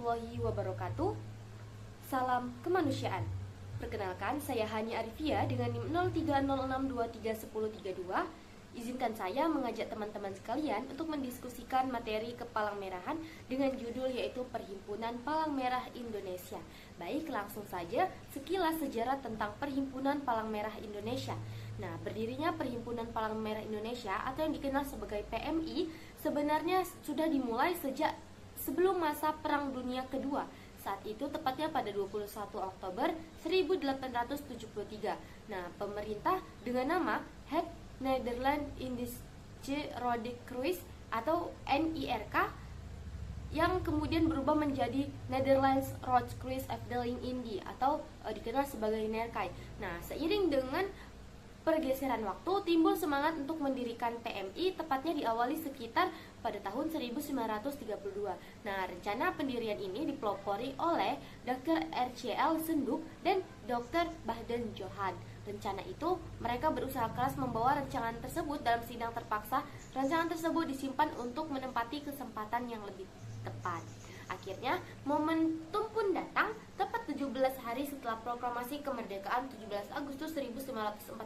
warahmatullahi wabarakatuh. Salam kemanusiaan. Perkenalkan, saya Hani Arifia dengan NIM 0306231032. Izinkan saya mengajak teman-teman sekalian untuk mendiskusikan materi kepalang merahan dengan judul yaitu Perhimpunan Palang Merah Indonesia. Baik, langsung saja sekilas sejarah tentang Perhimpunan Palang Merah Indonesia. Nah, berdirinya Perhimpunan Palang Merah Indonesia atau yang dikenal sebagai PMI sebenarnya sudah dimulai sejak sebelum masa Perang Dunia Kedua. Saat itu tepatnya pada 21 Oktober 1873. Nah, pemerintah dengan nama Het Nederland Indische Rode Kruis atau NIRK yang kemudian berubah menjadi Netherlands Rode Kruis Afdeling Indi atau dikenal sebagai NIRK. Nah, seiring dengan pergeseran waktu, timbul semangat untuk mendirikan PMI, tepatnya diawali sekitar pada tahun 1932. Nah, rencana pendirian ini dipelopori oleh Dr. RCL Senduk dan Dr. Bahden Johan. Rencana itu, mereka berusaha keras membawa rancangan tersebut dalam sidang terpaksa. Rancangan tersebut disimpan untuk menempati kesempatan yang lebih tepat. Akhirnya, momentum pun datang tepat 17 hari setelah proklamasi kemerdekaan 17 Agustus 1945,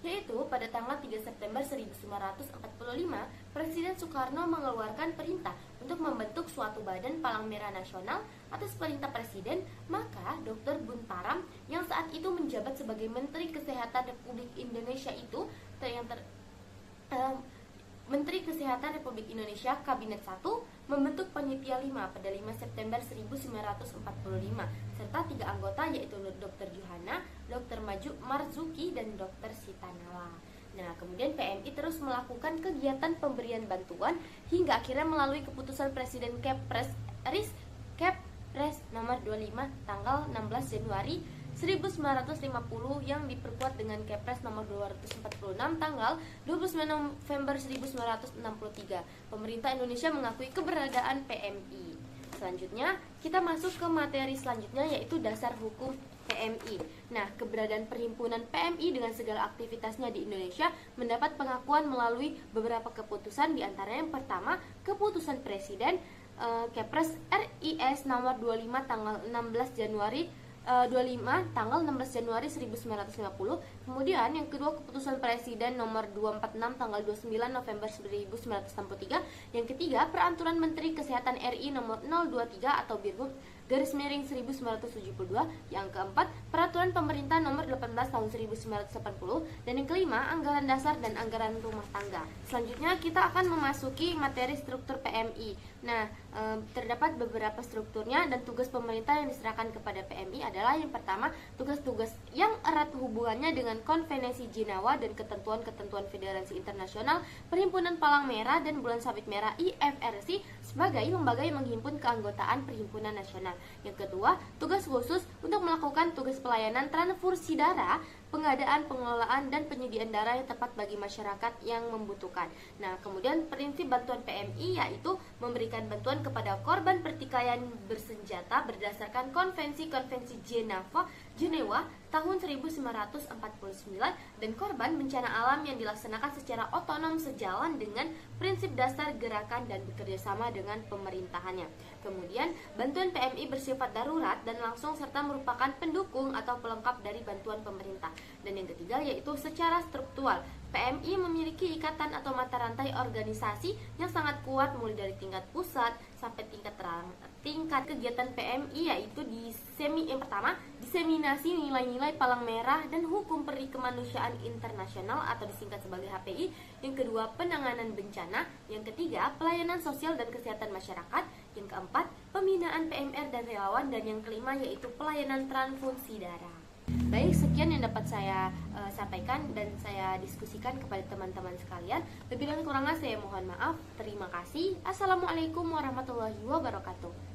yaitu pada tanggal 3 September 1945, Presiden Soekarno mengeluarkan perintah untuk membentuk suatu badan palang merah nasional. Atas perintah Presiden, maka Dr. Buntaram yang saat itu menjabat sebagai Menteri Kesehatan Republik Indonesia itu Menteri Kesehatan Republik Indonesia Kabinet 1 membentuk Panitia 5 pada 5 September 1945 serta 3 anggota yaitu Dr. Johanna, Dr. Marzuki, dan Dr. Sitanala. Nah, kemudian PMI terus melakukan kegiatan pemberian bantuan hingga akhirnya melalui keputusan Presiden Kepres nomor 25 tanggal 16 Januari 1950 yang diperkuat dengan Kepres nomor 246 tanggal 29 November 1963. Pemerintah Indonesia mengakui keberadaan PMI. Selanjutnya, kita masuk ke materi selanjutnya yaitu dasar hukum PMI. Nah, keberadaan perhimpunan PMI dengan segala aktivitasnya di Indonesia mendapat pengakuan melalui beberapa keputusan, di antaranya yang pertama, keputusan Presiden Kepres RIS nomor 25 tanggal 16 Januari 1950. Kemudian yang kedua, keputusan Presiden nomor 246 tanggal 29 November 1963. Yang ketiga, peraturan Menteri Kesehatan RI nomor 023 atau _1972. Yang keempat, peraturan pemerintah nomor 18 tahun 1980. Dan yang kelima, anggaran dasar dan anggaran rumah tangga. Selanjutnya kita akan memasuki materi struktur PMI. Nah, terdapat beberapa strukturnya dan tugas pemerintah yang diserahkan kepada PMI adalah yang pertama, tugas-tugas yang erat hubungannya dengan Konvensi Jenewa dan ketentuan-ketentuan Federasi Internasional Perhimpunan Palang Merah dan Bulan Sabit Merah IFRC sebagai lembaga yang menghimpun keanggotaan perhimpunan nasional. Yang kedua, tugas khusus untuk melakukan tugas pelayanan transfusi darah, pengadaan, pengelolaan, dan penyediaan darah yang tepat bagi masyarakat yang membutuhkan. Nah, kemudian prinsip bantuan PMI yaitu memberikan bantuan kepada korban pertikaian bersenjata berdasarkan Konvensi Jenewa tahun 1949 dan korban bencana alam yang dilaksanakan secara otonom sejalan dengan prinsip dasar gerakan dan bekerjasama dengan pemerintahannya. Kemudian, bantuan PMI bersifat darurat dan langsung serta merupakan pendukung atau pelengkap dari bantuan pemerintah. Dan yang ketiga yaitu secara struktural. PMI memiliki ikatan atau mata rantai organisasi yang sangat kuat mulai dari tingkat pusat sampai tingkat kegiatan PMI yaitu yang pertama, diseminasi nilai-nilai palang merah dan hukum peri kemanusiaan internasional atau disingkat sebagai HPI. Yang kedua, penanganan bencana. Yang ketiga, pelayanan sosial dan kesehatan masyarakat. Yang keempat, pembinaan PMR dan relawan. Dan yang kelima yaitu pelayanan transfusi darah. Baik, sekian yang dapat saya sampaikan dan saya diskusikan kepada teman-teman sekalian. Lebih dan kurangnya saya mohon maaf. Terima kasih. Assalamualaikum warahmatullahi wabarakatuh.